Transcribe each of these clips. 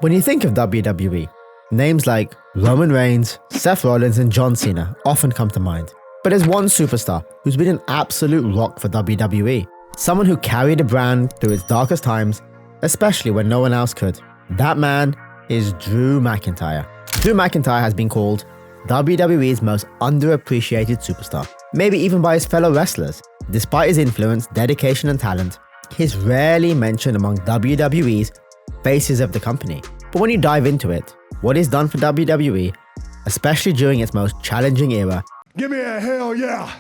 When you think of WWE, names like Roman Reigns, Seth Rollins and John Cena often come to mind. But there's one superstar who's been an absolute rock for WWE. Someone who carried the brand through its darkest times, especially when no one else could. That man is Drew McIntyre. Drew McIntyre has been called WWE's most underappreciated superstar, maybe even by his fellow wrestlers. Despite his influence, dedication and talent, he's rarely mentioned among WWE's faces of the company. But when you dive into it, what he's done for WWE, especially during its most challenging era, give me a hell yeah!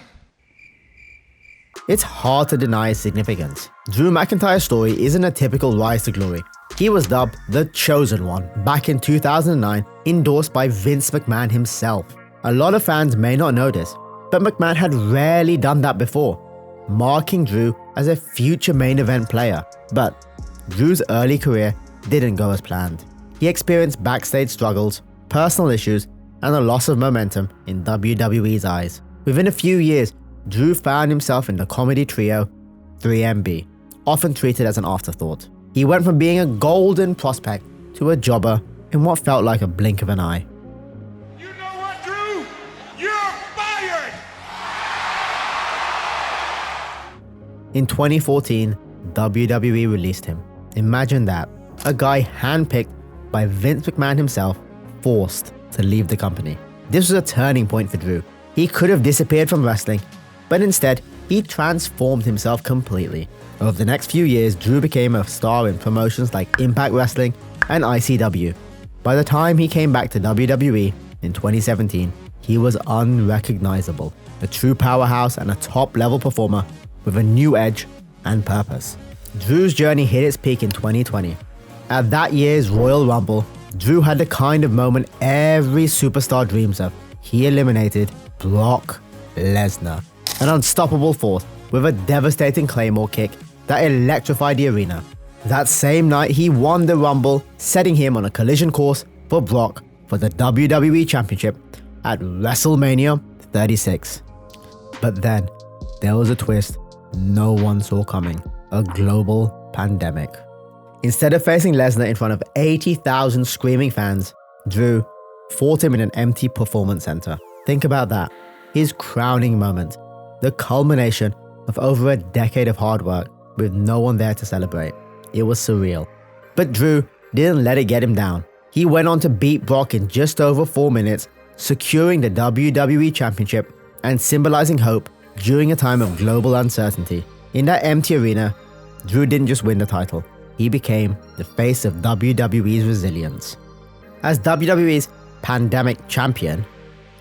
It's hard to deny his significance. Drew McIntyre's story isn't a typical rise to glory. He was dubbed the Chosen One back in 2009, endorsed by Vince McMahon himself. A lot of fans may not know this, but McMahon had rarely done that before, marking Drew as a future main event player. But Drew's early career didn't go as planned. He experienced backstage struggles, personal issues, and a loss of momentum in WWE's eyes. Within a few years, Drew found himself in the comedy trio 3MB, often treated as an afterthought. He went from being a golden prospect to a jobber in what felt like a blink of an eye. You know what, Drew? You're fired! In 2014, WWE released him. Imagine that. A guy handpicked by Vince McMahon himself, forced to leave the company. This was a turning point for Drew. He could have disappeared from wrestling, but instead, he transformed himself completely. Over the next few years, Drew became a star in promotions like Impact Wrestling and ICW. By the time he came back to WWE in 2017, he was unrecognizable, a true powerhouse and a top-level performer with a new edge and purpose. Drew's journey hit its peak in 2020. At that year's Royal Rumble, Drew had the kind of moment every superstar dreams of. He eliminated Brock Lesnar, an unstoppable force with a devastating Claymore kick that electrified the arena. That same night, he won the Rumble, setting him on a collision course for Brock for the WWE Championship at WrestleMania 36. But then, there was a twist no one saw coming: a global pandemic. Instead of facing Lesnar in front of 80,000 screaming fans, Drew fought him in an empty performance center. Think about that. His crowning moment. The culmination of over a decade of hard work with no one there to celebrate. It was surreal. But Drew didn't let it get him down. He went on to beat Brock in just over 4 minutes, securing the WWE Championship and symbolizing hope during a time of global uncertainty. In that empty arena, Drew didn't just win the title. He became the face of WWE's resilience. As WWE's pandemic champion,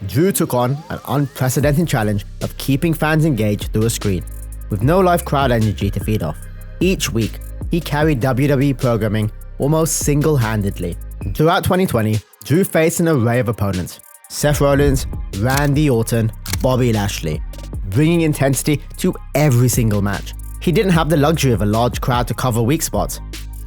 Drew took on an unprecedented challenge of keeping fans engaged through a screen, with no live crowd energy to feed off. Each week, he carried WWE programming almost single-handedly. Throughout 2020, Drew faced an array of opponents: Seth Rollins, Randy Orton, Bobby Lashley, bringing intensity to every single match. He didn't have the luxury of a large crowd to cover weak spots.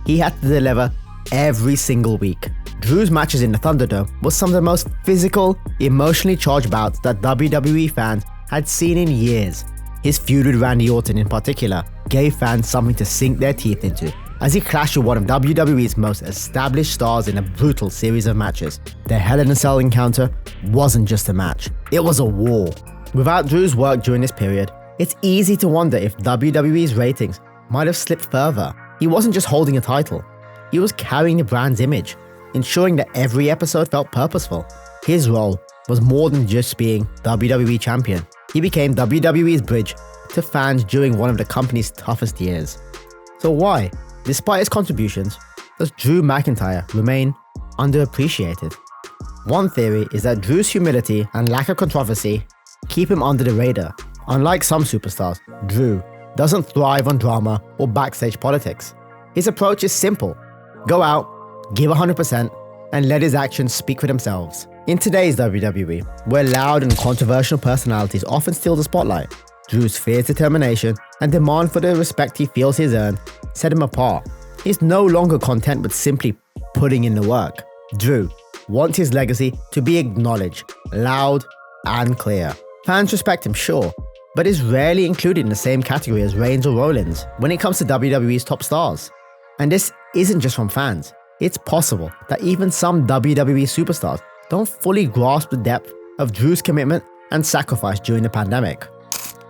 He had to deliver every single week. Drew's matches in the Thunderdome was some of the most physical, emotionally charged bouts that WWE fans had seen in years. His feud with Randy Orton in particular gave fans something to sink their teeth into, as he clashed with one of WWE's most established stars in a brutal series of matches. Their Hell in a Cell encounter wasn't just a match, it was a war. Without Drew's work during this period, it's easy to wonder if WWE's ratings might have slipped further. He wasn't just holding a title, he was carrying the brand's image, ensuring that every episode felt purposeful. His role was more than just being WWE champion. He became WWE's bridge to fans during one of the company's toughest years. So why, despite his contributions, does Drew McIntyre remain underappreciated? One theory is that Drew's humility and lack of controversy keep him under the radar. Unlike some superstars, Drew doesn't thrive on drama or backstage politics. His approach is simple: go out, give 100%, and let his actions speak for themselves. In today's WWE, where loud and controversial personalities often steal the spotlight, Drew's fierce determination and demand for the respect he feels he's earned set him apart. He's no longer content with simply putting in the work. Drew wants his legacy to be acknowledged, loud and clear. Fans respect him, sure, but is rarely included in the same category as Reigns or Rollins when it comes to WWE's top stars. And this isn't just from fans. It's possible that even some WWE superstars don't fully grasp the depth of Drew's commitment and sacrifice during the pandemic.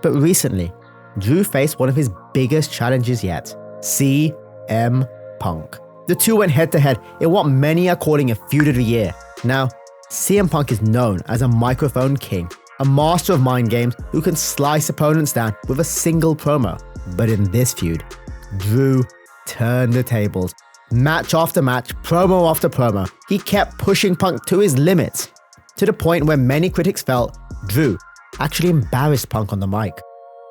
But recently, Drew faced one of his biggest challenges yet, CM Punk. The two went head-to-head in what many are calling a feud of the year. Now, CM Punk is known as a microphone king, a master of mind games who can slice opponents down with a single promo. But in this feud, Drew turned the tables. Match after match, promo after promo, he kept pushing Punk to his limits, to the point where many critics felt Drew actually embarrassed Punk on the mic,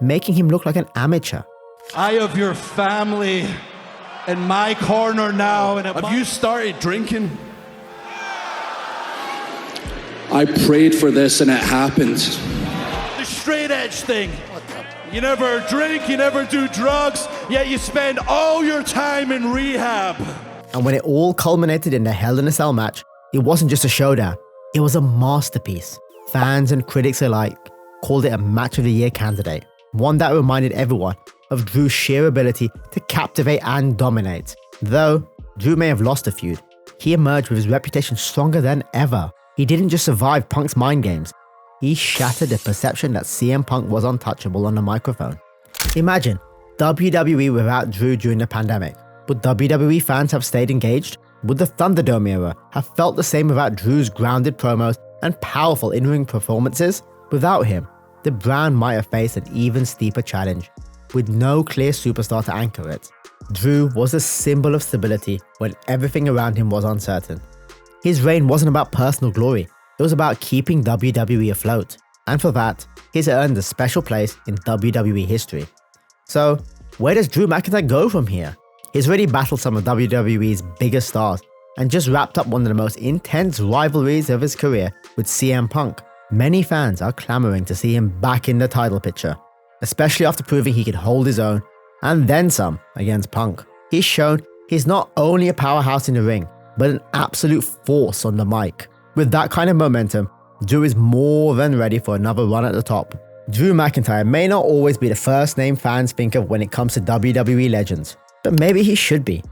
making him look like an amateur. I have your family in my corner now. And have you started drinking? I prayed for this and it happened. The straight edge thing. You never drink, you never do drugs, yet you spend all your time in rehab. And when it all culminated in the Hell in a Cell match, it wasn't just a showdown, it was a masterpiece. Fans and critics alike called it a match of the year candidate, one that reminded everyone of Drew's sheer ability to captivate and dominate. Though Drew may have lost the feud, he emerged with his reputation stronger than ever. He didn't just survive Punk's mind games, he shattered the perception that CM Punk was untouchable on the microphone. Imagine WWE without Drew during the pandemic. Would WWE fans have stayed engaged? Would the Thunderdome era have felt the same without Drew's grounded promos and powerful in-ring performances? Without him, the brand might have faced an even steeper challenge, with no clear superstar to anchor it. Drew was a symbol of stability when everything around him was uncertain. His reign wasn't about personal glory, it was about keeping WWE afloat, and for that, he's earned a special place in WWE history. So, where does Drew McIntyre go from here? He's already battled some of WWE's biggest stars, and just wrapped up one of the most intense rivalries of his career with CM Punk. Many fans are clamoring to see him back in the title picture, especially after proving he could hold his own, and then some, against Punk. He's shown he's not only a powerhouse in the ring, but an absolute force on the mic. With that kind of momentum, Drew is more than ready for another run at the top. Drew McIntyre may not always be the first name fans think of when it comes to WWE legends, but maybe he should be.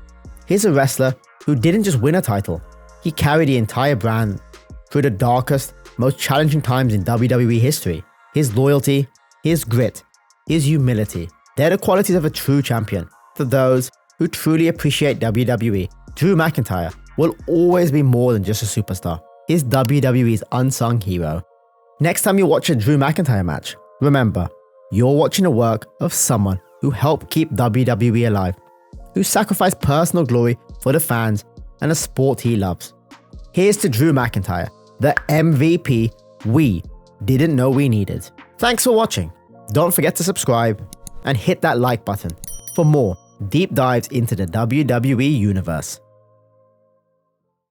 He's a wrestler who didn't just win a title, he carried the entire brand through the darkest, most challenging times in WWE history. His loyalty, his grit, his humility, they're the qualities of a true champion. For those who truly appreciate WWE, Drew McIntyre will always be more than just a superstar. He's WWE's unsung hero. Next time you watch a Drew McIntyre match, remember, you're watching the work of someone who helped keep WWE alive, who sacrificed personal glory for the fans and a sport he loves. Here's to Drew McIntyre, the MVP we didn't know we needed. Thanks for watching. Don't forget to subscribe and hit that like button for more deep dives into the WWE universe.